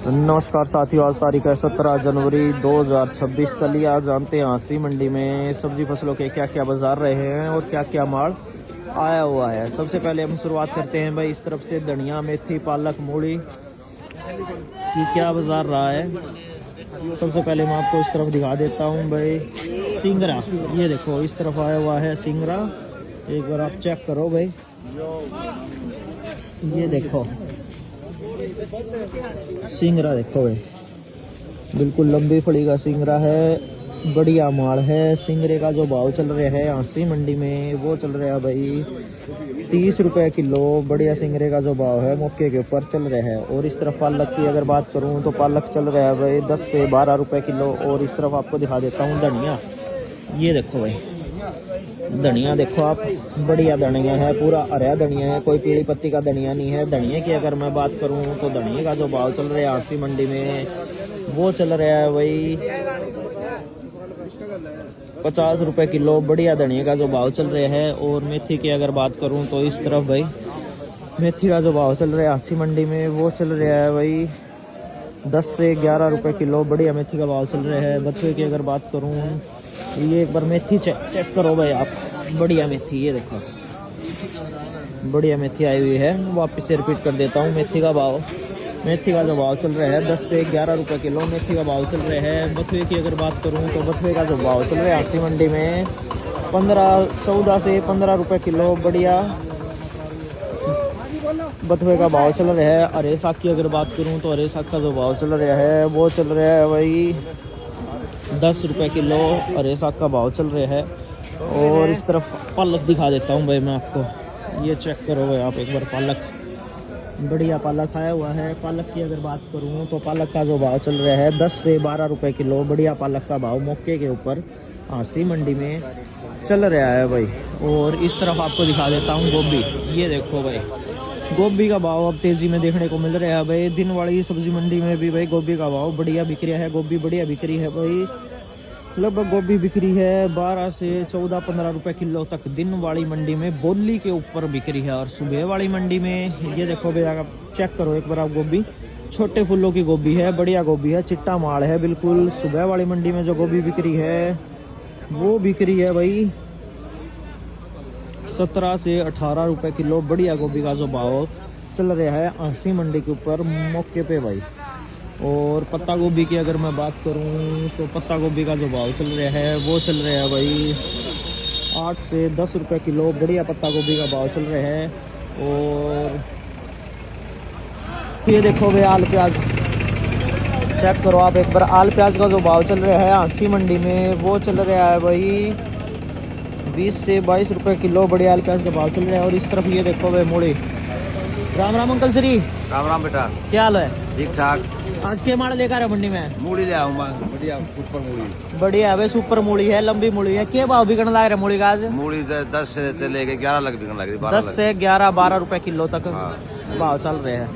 नमस्कार साथियों, आज तारीख है 17 जनवरी 2026। चलिए आज जानते हैं हांसी मंडी में सब्जी फसलों के क्या क्या बाजार रहे हैं और क्या क्या माल आया हुआ है। सबसे पहले हम शुरुआत करते हैं भाई इस तरफ से धनिया, मेथी, पालक, मूली की क्या बाजार रहा है। सबसे पहले मैं आपको इस तरफ दिखा देता हूँ भाई सिंगरा। ये देखो इस तरफ आया हुआ है सिंगरा, एक बार आप चेक करो भाई। ये देखो सिंगरा देखो भाई, बिल्कुल लंबी फली का सिंगरा है, बढ़िया माल है। सिंगरे का जो भाव चल रहा है हांसी मंडी में वो चल रहा है भाई 30 रुपए किलो। बढ़िया सिंगरे का जो भाव है मौके के ऊपर चल रहा है। और इस तरफ पालक की अगर बात करूं तो पालक चल रहा है भाई 10 से 12 रुपए किलो। और इस तरफ आपको दिखा देता हूं धनिया। ये देखो भाई धनिया देखो आप, बढ़िया धनिया है, पूरा हरा धनिया है, कोई पीली पत्ती का धनिया नहीं है। धनिया की अगर मैं बात करूं तो धनिया का जो भाव चल रहा है हांसी मंडी में वो चल रहा है भाई 50 रुपए किलो। बढ़िया धनिया का जो भाव चल रहा है। और मेथी की अगर बात करूं तो इस तरफ भाई मेथी का जो भाव चल रहा है हांसी मंडी में वो चल रहा है भाई 10 से 11 रुपए किलो। बढ़िया मेथी का भाव चल रहा है। बथुए की अगर बात करूं, ये एक बार मेथी चेक करो भाई आप, बढ़िया मेथी। ये देखो बढ़िया मेथी आई हुई है। वापस से रिपीट कर देता हूँ मेथी का भाव। मेथी का जो भाव चल रहा है 10 से 11 रुपए किलो मेथी का भाव चल रहा है। बथुए की अगर बात करूँ तो बथुए का जो भाव चल रहा है हांसी मंडी में 14 से 15 रुपए किलो। बढ़िया बथुए का भाव चल रहा है। हरे साग की अगर बात करूँ तो हरे साग का जो भाव चल रहा है वो चल रहा है भाई 10 रुपए किलो। हरे साग का भाव चल रहा है। और इस तरफ पालक दिखा देता हूँ भाई मैं आपको। ये चेक करो भाई आप एक बार, पालक बढ़िया पालक आया हुआ है। पालक की अगर बात करूँ तो पालक का जो भाव चल रहा है 10 से 12 रुपए किलो। बढ़िया पालक का भाव मौके के ऊपर हांसी मंडी में चल रहा है भाई। और इस तरफ आपको दिखा देता हूँ गोभी। ये देखो भाई गोभी का भाव अब तेजी में देखने को मिल रहा है भाई। दिन वाली सब्जी मंडी में भी भाई गोभी का भाव बढ़िया बिक रहा है। गोभी बढ़िया बिक रही है भाई, लगभग गोभी बिक्री है 12 से 14-15 रुपए किलो तक दिन वाली मंडी में बोली के ऊपर बिक्री है। और सुबह वाली मंडी में ये देखो भाई आप चेक करो एक बार आप, गोभी छोटे फूलों की गोभी है, बढ़िया गोभी है, चिट्टा माल है बिल्कुल। सुबह वाली मंडी में जो गोभी बिक्री है वो बिक्री है भाई 17 से 18 रुपए किलो। बढ़िया गोभी का जो भाव चल रहा है हांसी मंडी के ऊपर मौके पे भाई। और पत्ता गोभी की अगर मैं बात करूं तो पत्ता गोभी का जो भाव चल रहा है वो चल रहा है भाई 8 से 10 रुपए किलो। बढ़िया पत्ता गोभी का भाव चल रहा है। और ये देखो भाई आल प्याज चेक करो आप एक बार। आल प्याज का जो भाव चल रहा है हांसी मंडी में वो चल रहा है भाई 20 से 22 रुपए किलो। बढ़िया आल प्याज का भाव चल रहा है। और इस तरफ ये देखो भाई मूली। राम राम अंकल श्री। राम राम बेटा, क्या हाल है? ठीक ठाक। आज के माल लेकर मंडी में मूली ले आऊंगा, बढ़िया सुपर मूली। बढ़िया है भाई, सुपर मूली है, लंबी मूली है। क्या भाव बिकने लग रहा है मूली का आज? मूली 10 से लेके 11 लग बिकने लग रही, 10 से 11-12 रुपए किलो तक हाँ। भाव चल रहे हैं।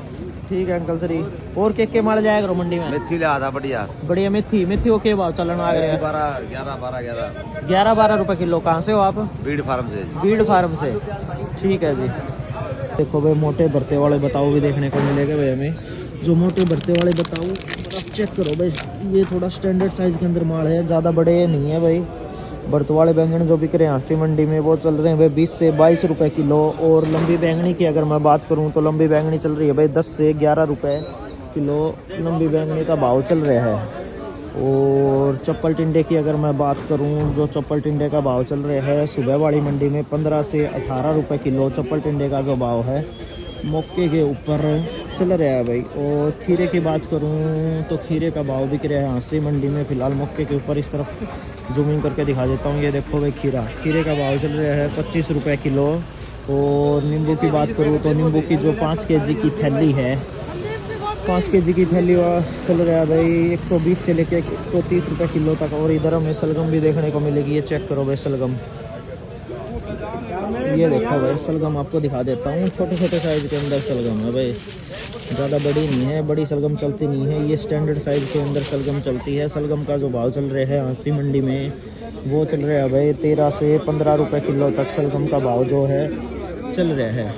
ठीक है अंकल श्री। और के माल जाएगा मंडी में? मेथी ले आता बढ़िया बढ़िया मेथी को क्या भाव चलन आ रहे हैं? 11-12 रुपए किलो। कहाँ से हो आप? बीड़ फार्म से। बीड़ फार्म से, ठीक है जी। देखो भाई मोटे भरते वाले बताओ भी देखने को मिलेगा भाई हमें। जो मोटे भरते वाले बताओ आप चेक करो भाई, ये थोड़ा स्टैंडर्ड साइज के अंदर माल है, ज़्यादा बड़े नहीं है भाई। भरते वाले बैंगन जो बिक रहे हैं हांसी मंडी में वो चल रहे हैं भाई 20 से 22 रुपए किलो। और लंबी बैंगनी की अगर मैं बात करूं तो लंबी बैंगनी चल रही है भाई 10 से 11 रुपए किलो। लंबी बैंगनी का भाव चल रहा है। और चप्पल टिंडे की अगर मैं बात करूं, जो चप्पल टिंडे का भाव चल रहा है सुबह वाली मंडी में 15 से 18 रुपए किलो। चप्पल टिंडे का जो भाव है मौके के ऊपर चल रहा है भाई। और खीरे की बात करूं तो खीरे का भाव बिक रहा है हांसी मंडी में फिलहाल मौके के ऊपर। इस तरफ जूमिंग करके दिखा देता हूं। ये देखो भाई खीरे का भाव चल रहा है 25 रुपए किलो। और नींबू की बात करूं तो नींबू की जो 5 केजी की थैली है, 5 केजी की थैली चल रहा है भाई 120 से लेके 130 रुपए किलो तक। और इधर हमें सलगम भी देखने को मिलेगी। ये चेक करो भाई सलगम। ये देखो भाई सलगम आपको दिखा देता हूँ, छोटे छोटे साइज के अंदर सलगम है भाई, ज़्यादा बड़ी नहीं है, बड़ी सलगम चलती नहीं है। ये स्टैंडर्ड साइज के अंदर सलगम चलती है। सलगम का जो भाव चल रहा है हांसी मंडी में वो चल रहा है भाई 13 से 15 रुपए किलो तक सलगम का भाव जो है चल रहा है।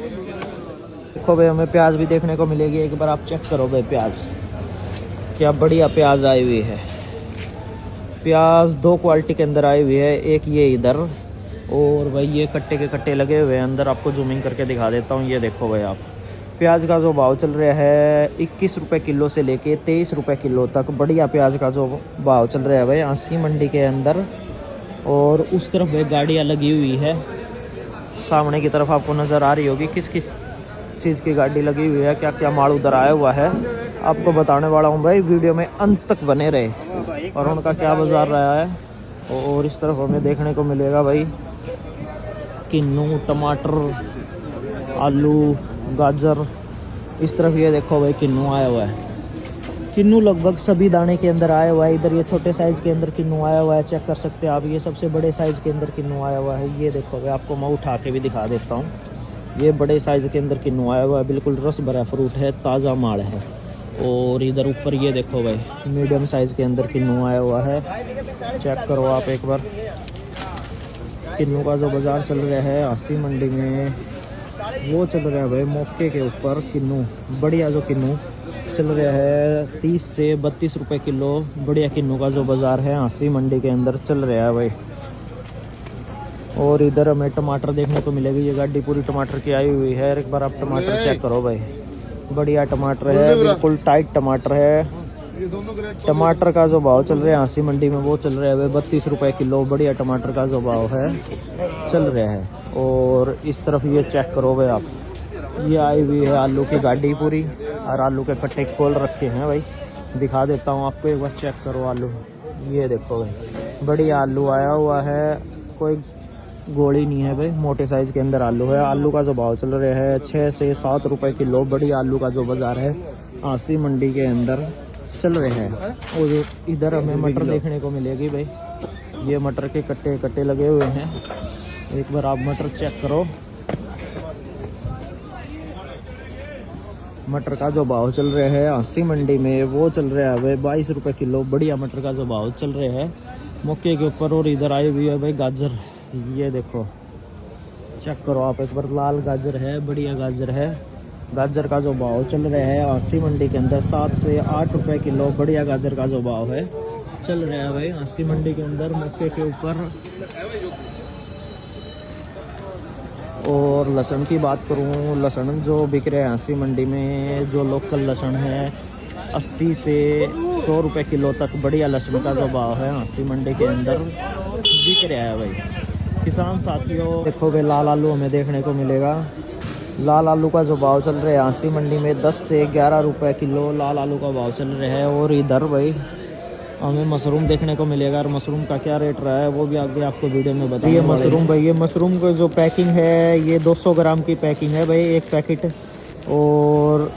देखो भाई हमें प्याज भी देखने को मिलेगी, एक बार आप चेक करो भाई प्याज। क्या बढ़िया प्याज आई हुई है। प्याज दो क्वालिटी के अंदर आई हुई है, एक ये इधर और भाई ये कट्टे के कट्टे लगे हुए हैं अंदर। आपको जूमिंग करके दिखा देता हूँ। ये देखो भाई आप, प्याज का जो भाव चल रहा है 21 रुपये किलो से लेके 23 रुपये किलो तक बढ़िया प्याज का जो भाव चल रहा है भाई आसी मंडी के अंदर। और उस तरफ भाई गाड़ियाँ लगी हुई है, सामने की तरफ आपको नज़र आ रही होगी किस किस चीज़ की गाड़ी लगी हुई है, क्या क्या माल उधर आया हुआ है आपको बताने वाला हूँ भाई। वीडियो में अंत तक बने रहे। और उनका क्या बाजार रहा है। और इस तरफ हमें देखने को मिलेगा भाई किन्नू, टमाटर, आलू, गाजर। इस तरफ ये देखो भाई किन्नू आया हुआ है। किन्नू लगभग सभी दाने के अंदर आया हुआ है। इधर ये छोटे साइज़ के अंदर किन्नू आया हुआ है, चेक कर सकते हैं आप। ये सबसे बड़े साइज़ के अंदर किन्नू आया हुआ है। ये देखो भाई, आपको मैं उठा के भी दिखा देता हूँ। ये बड़े साइज़ के अंदर किन्नू आया हुआ है, बिल्कुल रस भरा फ्रूट है, ताज़ा माल है। और इधर ऊपर ये देखो भाई मीडियम साइज़ के अंदर किन्नू आया हुआ है, चेक करो आप एक बार। किन्नू का जो बाज़ार चल रहा है आसी मंडी में वो चल रहा है भाई मौके के ऊपर। किन्नू बढ़िया जो किन्नू चल रहा है 30 से 32 रुपये किलो। बढ़िया किन्नू का जो बाज़ार है आसी मंडी के अंदर चल रहा है भाई। और इधर हमें टमाटर देखने को मिलेगी। ये गाड़ी पूरी टमाटर की आई हुई है। एक बार आप टमाटर चेक करो भाई, बढ़िया टमाटर है, बिल्कुल टाइट टमाटर है। टमाटर का जो भाव चल रहा है आसी मंडी में वो चल रहा है भाई 32 रुपये किलो। बढ़िया टमाटर का जो भाव है चल रहा है। और इस तरफ ये चेक करो भाई आप, ये आई हुई है आलू की गाड़ी पूरी। और आलू के कट्टे खोल रखे हैं भाई, दिखा देता हूँ आपको एक बार, चेक करो आलू। ये देखो भाई बढ़िया आलू आया हुआ है, कोई गोली नहीं है भाई, मोटे साइज़ के अंदर आलू है। आलू का जो भाव चल रहा है 6 से 7 रुपये किलो। बढ़िया आलू का जो बाज़ार है आसी मंडी के अंदर चल रहे हैं। और इधर हमें मटर देखने को मिलेगी भाई। ये मटर के कट्टे कट्टे लगे हुए हैं, एक बार आप मटर चेक करो। मटर का जो भाव चल रहा है आसी मंडी में वो चल रहा है भाई 22 रुपये किलो। बढ़िया मटर का जो भाव चल रहा है मौके के ऊपर। और इधर आई हुई है भाई गाजर, ये देखो चेक करो आप एक बार, लाल गाजर है, बढ़िया गाजर है। गाजर का जो भाव चल रहा है आसी मंडी के अंदर 7 से 8 रुपये किलो। बढ़िया गाजर का जो भाव है चल रहा है भाई आसी मंडी के अंदर मौके के ऊपर। और लहसुन की बात करूं, लहसुन जो बिक रहे हैं आसी मंडी में, जो लोकल लहसुन है 80 से 100 रुपये किलो तक बढ़िया लहसुन का जो भाव है आसी मंडी के अंदर बिक रहा है भाई। किसान साथियों देखो भाई लाल आलू हमें देखने को मिलेगा। लाल आलू का जो भाव चल रहा है आसी मंडी में 10 से 11 रुपये किलो लाल आलू का भाव चल रहा है। और इधर भाई हमें मशरूम देखने को मिलेगा। और मशरूम का क्या रेट रहा है वो भी आगे आपको वीडियो में बताएंगे। ये मशरूम भाई, ये मशरूम का जो पैकिंग है ये 200 ग्राम की पैकिंग है भाई, एक पैकेट। और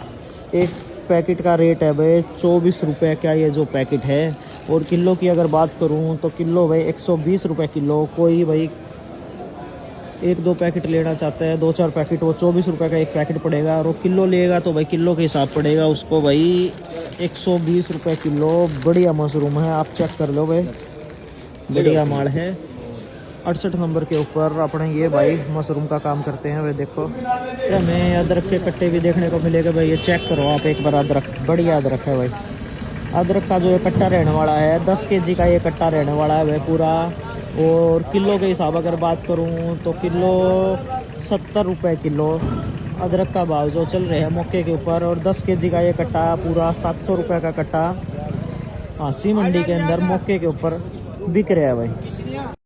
एक पैकेट का रेट है भाई 24 रुपये का ये जो पैकेट है। और किलो की अगर बात करूं तो किलो भाई 120 रुपये किलो। कोई भाई 1-2 पैकेट लेना चाहता है, 2-4 पैकेट, वो 24 रुपये का एक पैकेट पड़ेगा। और वो किलो लेगा तो भाई किलो के हिसाब पड़ेगा उसको भाई 120 रुपये किलो। बढ़िया मशरूम है, आप चेक कर लो भाई, बढ़िया माल है। 68 नंबर के ऊपर अपने ये भाई मशरूम का काम करते हैं भाई। देखो हमें अदरक के कट्टे भी देखने को मिलेगा भाई, ये चेक करो आप एक बार। अदरक बढ़िया अदरक है भाई। अदरक का जो ये कट्टा रहने वाला है 10 kg का ये कट्टा रहने वाला है भाई पूरा। और किलो के हिसाब अगर बात करूं तो किलो 70 रुपये किलो अदरक का भाव जो चल रहे हैं मौके के ऊपर। और 10 kg का ये कट्टा पूरा 700 रुपये का कट्टा आसी मंडी के अंदर मौके के ऊपर बिक रहा है भाई।